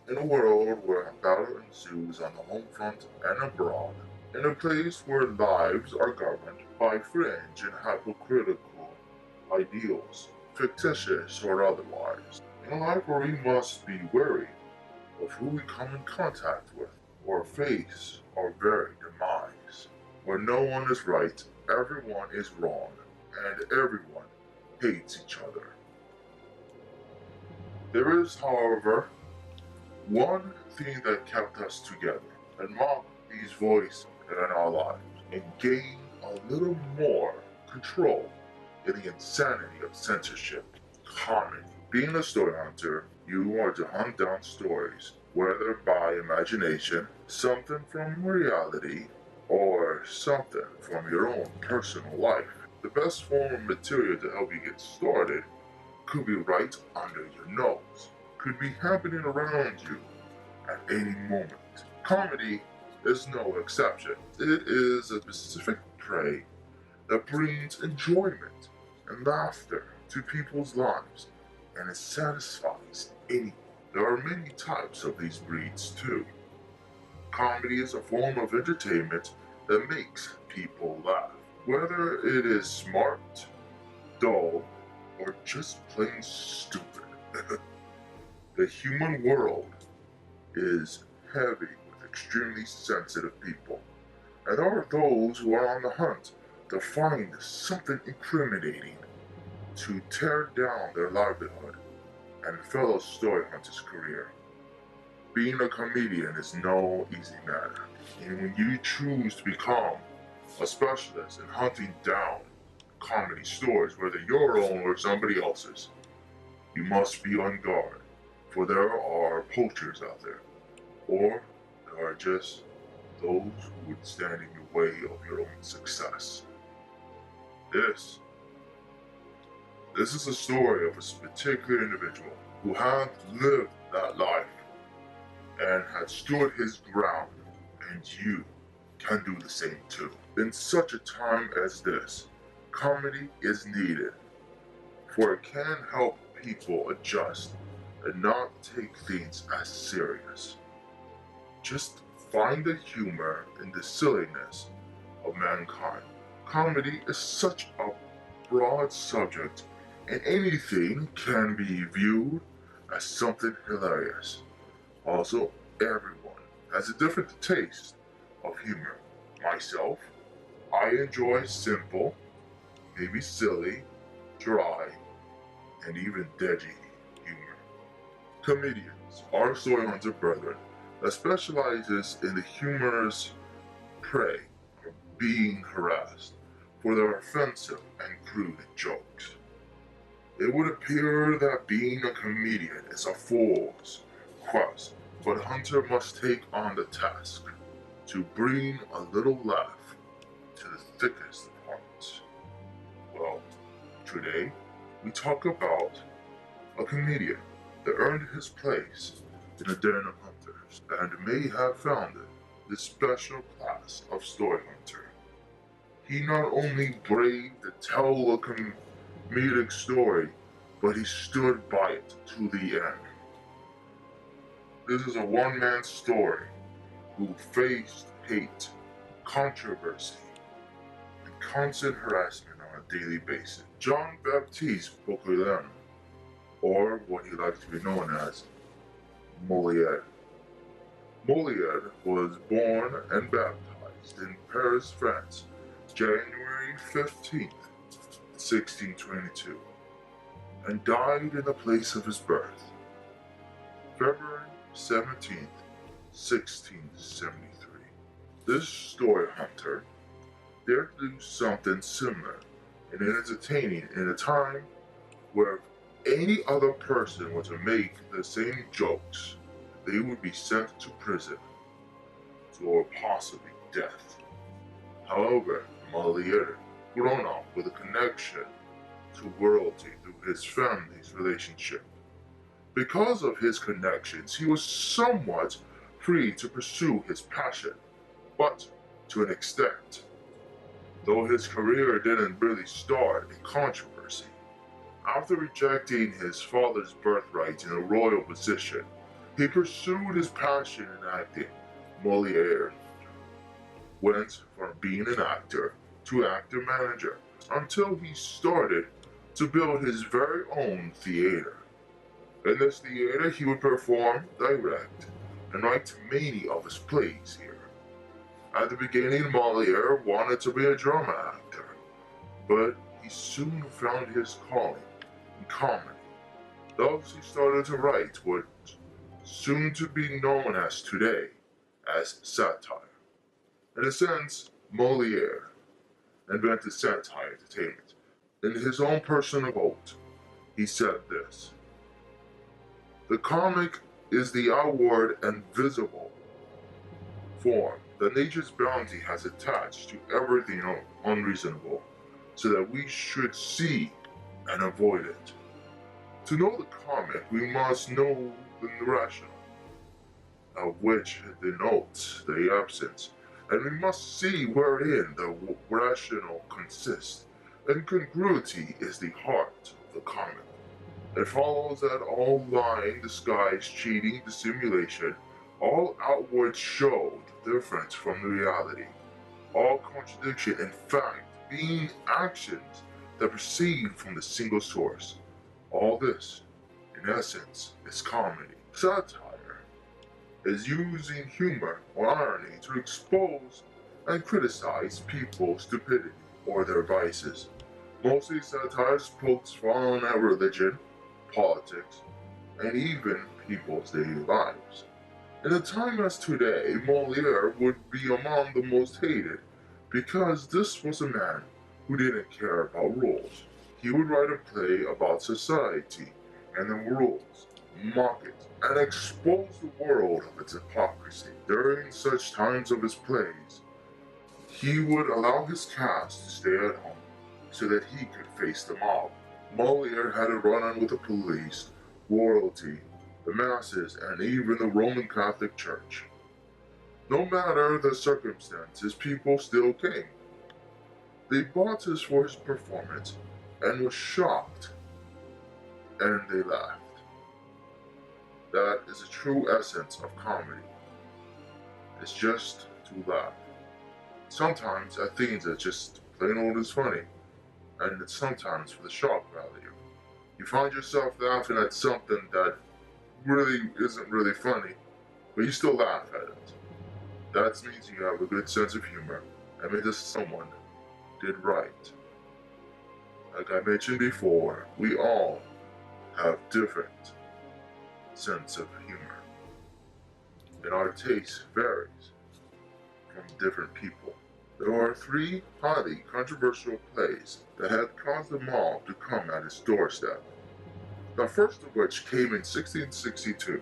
In a world where battle ensues on the home front and abroad, in a place where lives are governed by fringe and hypocritical ideals, fictitious or otherwise, in a life where we must be wary of who we come in contact with or face our very demise, where no one is right, everyone is wrong, and everyone hates each other. There is, however, one thing that kept us together and mocked these voices in our lives and gained a little more control in the insanity of censorship. Comedy. Being a story hunter, you are to hunt down stories, whether by imagination, something from reality, or something from your own personal life. The best form of material to help you get started could be right under your nose, could be happening around you at any moment. Comedy is no exception. It is a specific prey that brings enjoyment and laughter to people's lives, and it satisfies anyone. There are many types of these breeds too. Comedy is a form of entertainment that makes people laugh, whether it is smart, dull, or just plain stupid. The human world is heavy with extremely sensitive people, and there are those who are on the hunt to find something incriminating to tear down their livelihood and fellow story hunter's career. Being a comedian is no easy matter, and when you choose to become a specialist in hunting down comedy stories, whether your own or somebody else's, you must be on guard, for there are poachers out there, or there are just those who would stand in your way of your own success. This is a story of a particular individual who had lived that life and had stood his ground, and you can do the same too. In such a time as this, comedy is needed, for it can help people adjust and not take things as serious. Just find the humor in the silliness of mankind. Comedy is such a broad subject, and anything can be viewed as something hilarious. Also, everyone has a different taste of humor. Myself, I enjoy simple, maybe silly, dry, and even deadly humor. Comedians are story hunter brethren that specializes in the humorous prey of being harassed for their offensive and crude jokes. It would appear that being a comedian is a fool's quest, but Hunter must take on the task to bring a little laugh to the thickest of hearts. Well, today we talk about a comedian that earned his place in the den of hunters and may have founded this special class of story hunter. He not only braved to tell a comedic story, but he stood by it to the end. This is a one-man story who faced hate, controversy, and constant harassment on a daily basis. Jean-Baptiste, or what he likes to be known as, Moliere. Moliere was born and baptized in Paris, France, January 15th, 1622, and died in the place of his birth, February 17th, 1673. This story hunter dared to do something similar and entertaining in a time where any other person were to make the same jokes, they would be sent to prison or possibly death. However, Moliere, grown up with a connection to royalty through his family's relationship. Because of his connections, he was somewhat free to pursue his passion, but to an extent. Though his career didn't really start in controversy. After rejecting his father's birthright in a royal position, he pursued his passion in acting. Moliere went from being an actor to actor manager until he started to build his very own theater. In this theater, he would perform, direct, and write many of his plays here. At the beginning, Moliere wanted to be a drama actor, but he soon found his calling in comedy. Thus, he started to write what soon to be known as today as satire. In a sense, Moliere invented satire entertainment. In his own personal quote, he said this: "The comic is the outward and visible form that nature's bounty has attached to everything unreasonable, so that we should see and avoid it. To know the comic, we must know the rational, of which denotes the absence, and we must see wherein the rational consists, and congruity is the heart of the comic. It follows that all lying, disguise, cheating, dissimulation, all outward show different from the reality, all contradiction, in fact, being actions that proceed from the single source. All this, in essence, is comedy. Satire is using humor or irony to expose and criticize people's stupidity or their vices. Mostly satire pokes fun at religion, politics, and even people's daily lives. In a time as today, Moliere would be among the most hated because this was a man who didn't care about rules. He would write a play about society and the rules, mock it, and expose the world of its hypocrisy. During such times of his plays, he would allow his cast to stay at home so that he could face the mob. Moliere had a run-on with the police, royalty, the masses, and even the Roman Catholic Church. No matter the circumstances, people still came. They bought us for his performance and were shocked, and they laughed. That is the true essence of comedy. It's just to laugh. Sometimes at things that just plain old is funny, and it's sometimes for the shock value. You find yourself laughing at something that really isn't really funny, but you still laugh at it. That means you have a good sense of humor, and means that someone did right. Like I mentioned before, we all have different sense of humor, and our taste varies from different people. There are three highly controversial plays that had caused the mob to come at his doorstep. The first of which came in 1662.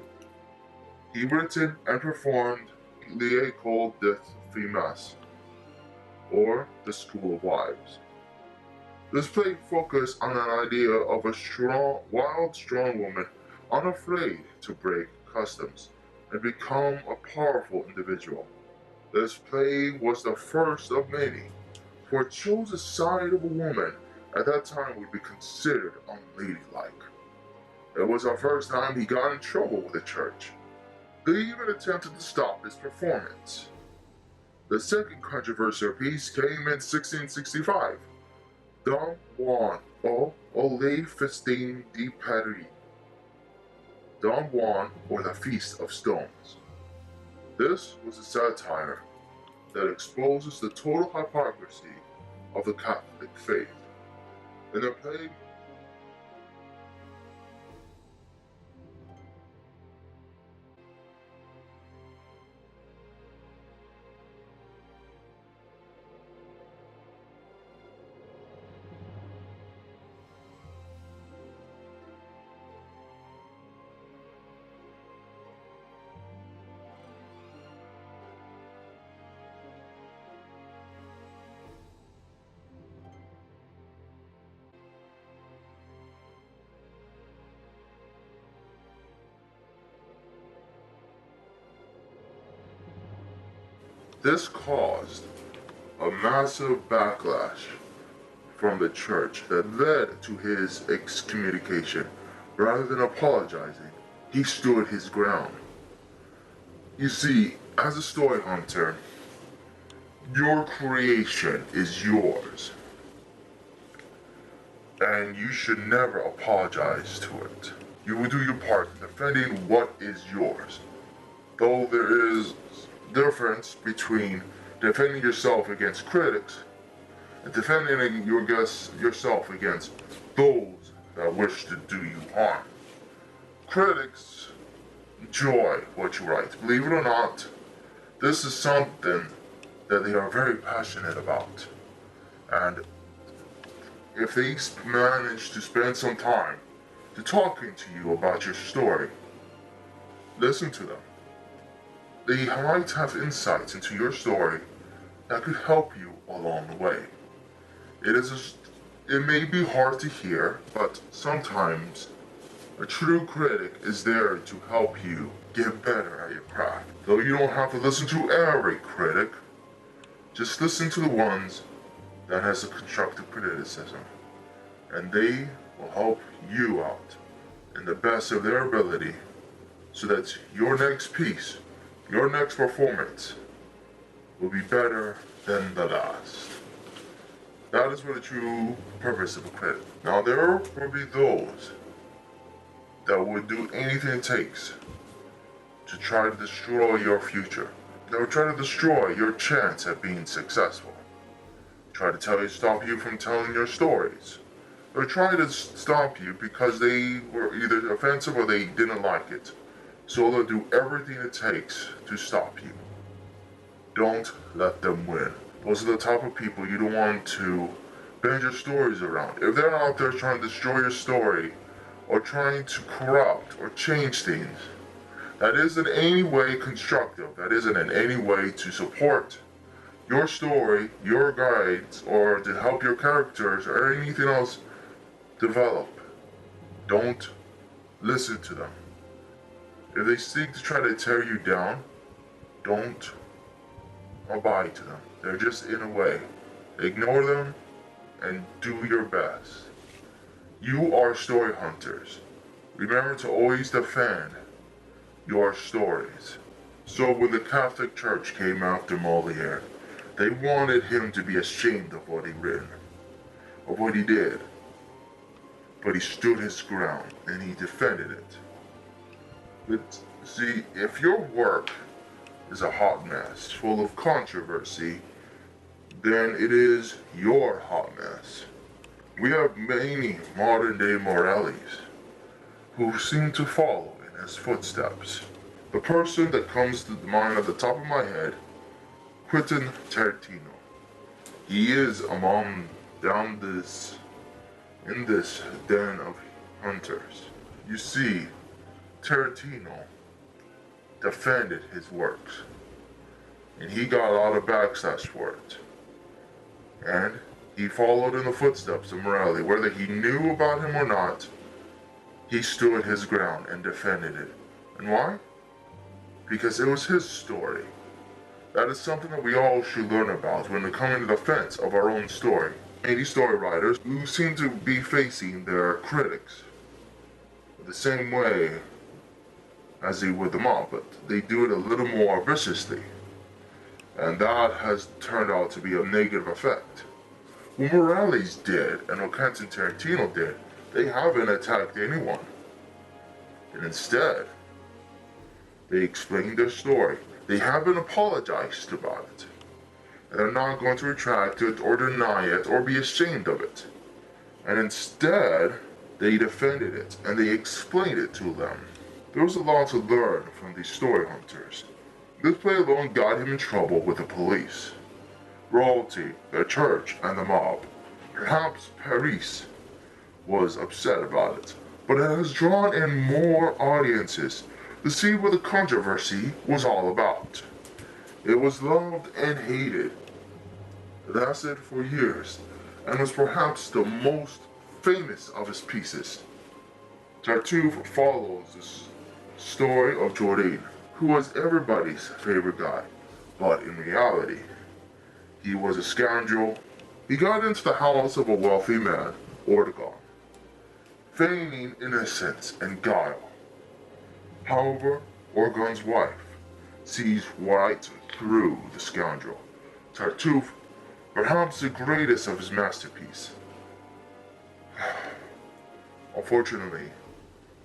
He written and performed L'école des Femmes, or The School of Wives. This play focused on an idea of a wild, strong woman unafraid to break customs and become a powerful individual. This play was the first of many, for it shows a side of a woman at that time would be considered unladylike. It was the first time he got in trouble with the church. They even attempted to stop his performance. The second controversial piece came in 1665, Don Juan or Les Festins de Paris, Don Juan or the Feast of Stones. This was a satire that exposes the total hypocrisy of the Catholic faith. In the play, This caused a massive backlash from the church that led to his excommunication. Rather than apologizing, he stood his ground. You see, as a story hunter, your creation is yours, and you should never apologize to it. You will do your part in defending what is yours. Though there is difference between defending yourself against critics and defending yourself against those that wish to do you harm. Critics enjoy what you write. Believe it or not, this is something that they are very passionate about. And if they manage to spend some time to talking to you about your story, listen to them. They might have insights into your story that could help you along the way. It may be hard to hear, but sometimes a true critic is there to help you get better at your craft. Though you don't have to listen to every critic, just listen to the ones that has a constructive criticism, and they will help you out in the best of their ability so that your next piece, your next performance will be better than the last. That is what the true purpose of a critic. Now there will be those that would do anything it takes to try to destroy your future. They will try to destroy your chance at being successful. Try to stop you from telling your stories. They'll try to stop you because they were either offensive or they didn't like it. So they'll do everything it takes to stop you. Don't let them win. Those are the type of people you don't want to bend your stories around. If they're out there trying to destroy your story or trying to corrupt or change things, that isn't in any way constructive. That isn't in any way to support your story, your guides, or to help your characters or anything else develop. Don't listen to them. If they seek to try to tear you down, don't abide to them. They're just in a way. Ignore them and do your best. You are story hunters. Remember to always defend your stories. So when the Catholic Church came after Moliere, they wanted him to be ashamed of what he written, of what he did. But he stood his ground and he defended it. But see, if your work is a hot mess, full of controversy, then it is your hot mess. We have many modern-day moralities who seem to follow in his footsteps. The person that comes to mind at the top of my head, Quentin Tarantino. He is among in this den of hunters. You see, Tarantino defended his works, and he got a lot of backlash for it. And he followed in the footsteps of morality. Whether he knew about him or not, he stood his ground and defended it. And why? Because it was his story. That is something that we all should learn about when we come into defense of our own story. Many story writers who seem to be facing their critics the same way as they would the mob, but they do it a little more viciously. And that has turned out to be a negative effect. What Morales did and what Quentin Tarantino did, they haven't attacked anyone. And instead, they explained their story. They haven't apologized about it. And they're not going to retract it or deny it or be ashamed of it. And instead, they defended it and they explained it to them. There was a lot to learn from these story hunters. This play alone got him in trouble with the police, royalty, the church, and the mob. Perhaps Paris was upset about it, but it has drawn in more audiences to see what the controversy was all about. It was loved and hated. It lasted for years, and was perhaps the most famous of his pieces. Tartuffe follows the story of Jordan, who was everybody's favorite guy, But in reality, he was a scoundrel. He got into the house of a wealthy man, Ortegon, feigning innocence and guile. However, Orgon's wife sees right through the scoundrel. Tartuffe, perhaps the greatest of his masterpieces. Unfortunately,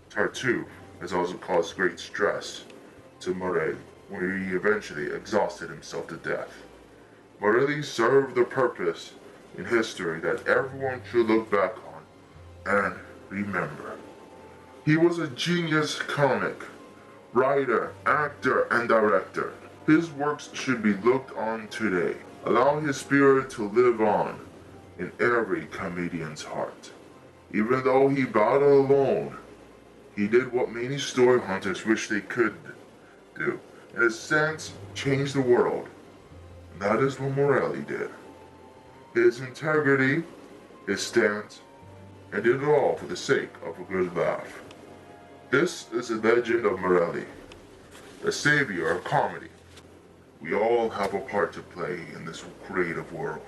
Tartuffe has also caused great stress to Moliere, where he eventually exhausted himself to death. Moliere served the purpose in history that everyone should look back on and remember. He was a genius comic, writer, actor, and director. His works should be looked on today. Allow his spirit to live on in every comedian's heart. Even though he battled alone, he did what many story hunters wish they could do. In a sense, change the world. And that is what Moliere did. His integrity, his stance, and did it all for the sake of a good laugh. This is the legend of Moliere, the savior of comedy. We all have a part to play in this creative world,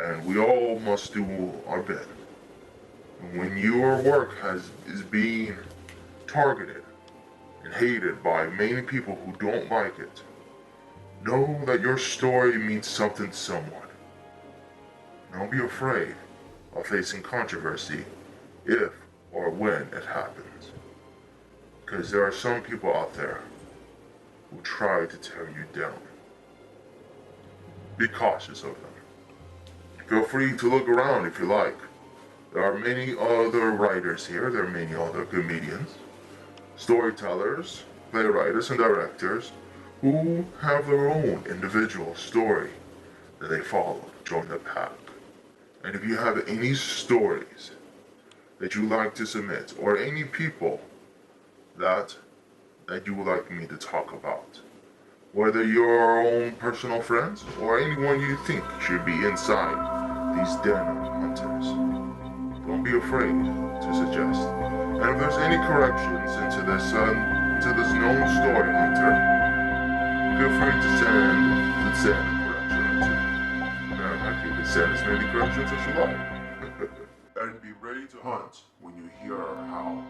and we all must do our bit. And when your work is being targeted and hated by many people who don't like it, know that your story means something to someone. Don't be afraid of facing controversy if or when it happens. Because there are some people out there who try to tear you down. Be cautious of them. Feel free to look around if you like. There are many other writers here, there are many other comedians, storytellers, playwrights, and directors who have their own individual story that they follow to join the pack. And if you have any stories that you like to submit, or any people that you would like me to talk about, whether your own personal friends or anyone you think should be inside these den of hunters, don't be afraid to suggest. And if there's any corrections into this known story hunter, feel free to send a correction or two. I can send as many corrections as you like. And be ready to hunt when you hear our howl.